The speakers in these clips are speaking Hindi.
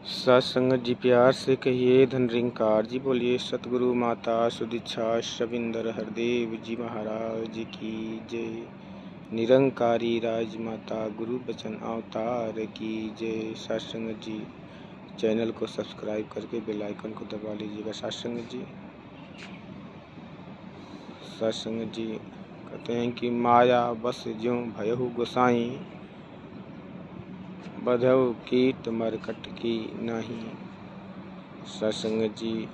सत्संगत जी प्यार से कहिए धन रिंकार जी बोलिए सतगुरु माता सुदीक्षा शविंदर हरदेव जी महाराज जी की जय। निरंकारी राजमाता गुरु बचन अवतार की जय। सत्संगत जी चैनल को सब्सक्राइब करके बेल आइकन को दबा लीजिएगा। सत्संगत जी कहते हैं कि माया बस ज्यों भयहु गोसाई, बधौ कीट मरकट की नहीं। सत्संगत जी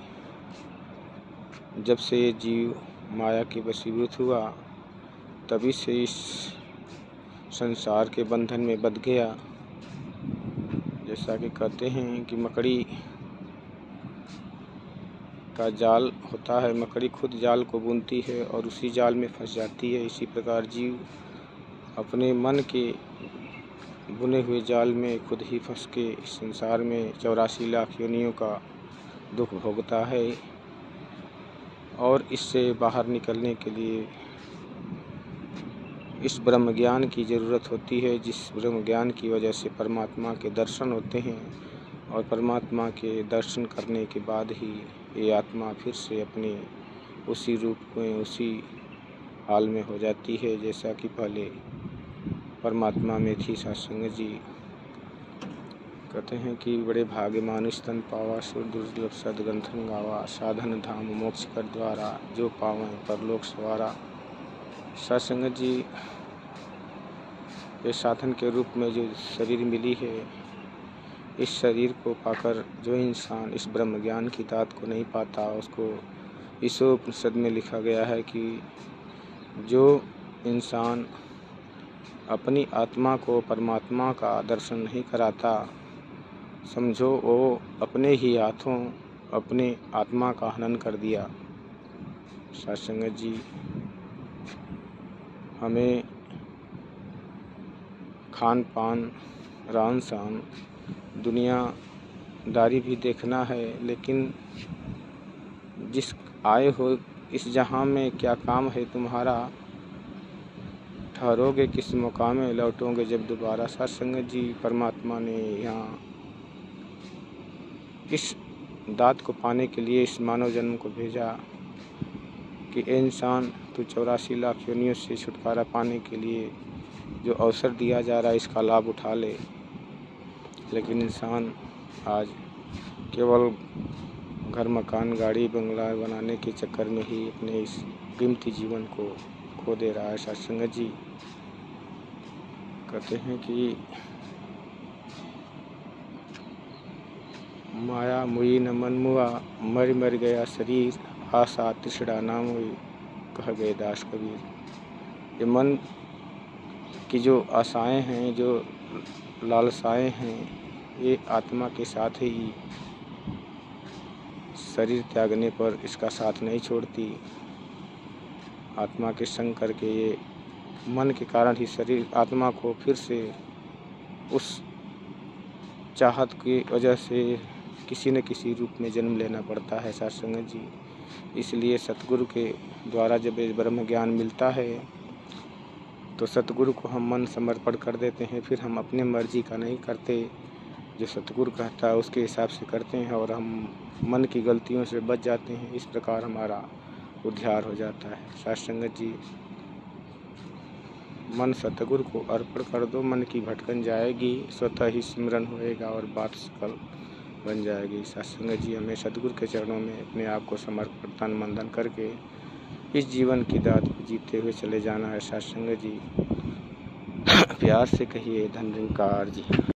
जब से ये जीव माया के वशीभूत हुआ तभी से इस संसार के बंधन में बंध गया। जैसा कि कहते हैं कि मकड़ी का जाल होता है, मकड़ी खुद जाल को बुनती है और उसी जाल में फंस जाती है। इसी प्रकार जीव अपने मन के बुने हुए जाल में खुद ही फंस के संसार में 84 लाख योनियों का दुख भोगता है। और इससे बाहर निकलने के लिए इस ब्रह्म ज्ञान की ज़रूरत होती है, जिस ब्रह्म ज्ञान की वजह से परमात्मा के दर्शन होते हैं। और परमात्मा के दर्शन करने के बाद ही ये आत्मा फिर से अपने उसी रूप में उसी हाल में हो जाती है जैसा कि पहले परमात्मा में थी। सत्संग जी कहते हैं कि बड़े भाग्य मानुष तन पावा, सुर दुर्लभ सदग्रंथन गावा, साधन धाम मोक्ष कर द्वारा, जो पावें परलोक सवारा। सत्संग जी ये साधन के रूप में जो शरीर मिली है, इस शरीर को पाकर जो इंसान इस ब्रह्म ज्ञान की दात को नहीं पाता, उसको ईशोपनिषद में लिखा गया है कि जो इंसान अपनी आत्मा को परमात्मा का दर्शन नहीं कराता, समझो वो अपने ही हाथों अपने आत्मा का हनन कर दिया। सत्संगत जी हमें खान पान रहन सहन दुनियादारी भी देखना है, लेकिन जिस आए हो इस जहां में क्या काम है तुम्हारा, ठहरोगे किस मौका में, लौटोगे जब दोबारा। सत्संगत जी परमात्मा ने यहाँ इस दात को पाने के लिए इस मानव जन्म को भेजा कि इंसान तू 84 लाख योनियों से छुटकारा पाने के लिए जो अवसर दिया जा रहा है इसका लाभ उठा ले। लेकिन इंसान आज केवल घर मकान गाड़ी बंगला बनाने के चक्कर में ही अपने इस कीमती जीवन को खो दे रहा है। सत्संगत जी कहते हैं कि माया मुई न मन मुआ, मर मर गया शरीर, आशा तृष्णा नाम हुई, कह गए दास कबीर। ये मन की जो आशाएं हैं, जो लालसाएं हैं, ये आत्मा के साथ ही शरीर त्यागने पर इसका साथ नहीं छोड़ती। आत्मा के संग करके ये मन के कारण ही शरीर आत्मा को फिर से उस चाहत की वजह से किसी न किसी रूप में जन्म लेना पड़ता है। सत्संगत जी इसलिए सतगुरु के द्वारा जब ये ब्रह्म ज्ञान मिलता है तो सतगुरु को हम मन समर्पण कर देते हैं। फिर हम अपने मर्जी का नहीं करते, जो सतगुरु कहता है उसके हिसाब से करते हैं और हम मन की गलतियों से बच जाते हैं। इस प्रकार हमारा उद्धार हो जाता है। सत्संगत जी मन सतगुरु को अर्पण कर दो, मन की भटकन जाएगी, स्वतः ही सिमरन होएगा और बात सकल बन जाएगी। सत्संगत जी हमें सतगुरु के चरणों में अपने आप को समर्पण तन मन धन करके इस जीवन की दात को जीते हुए चले जाना है। सत्संगत जी प्यार से कहिए धन निरंकार जी।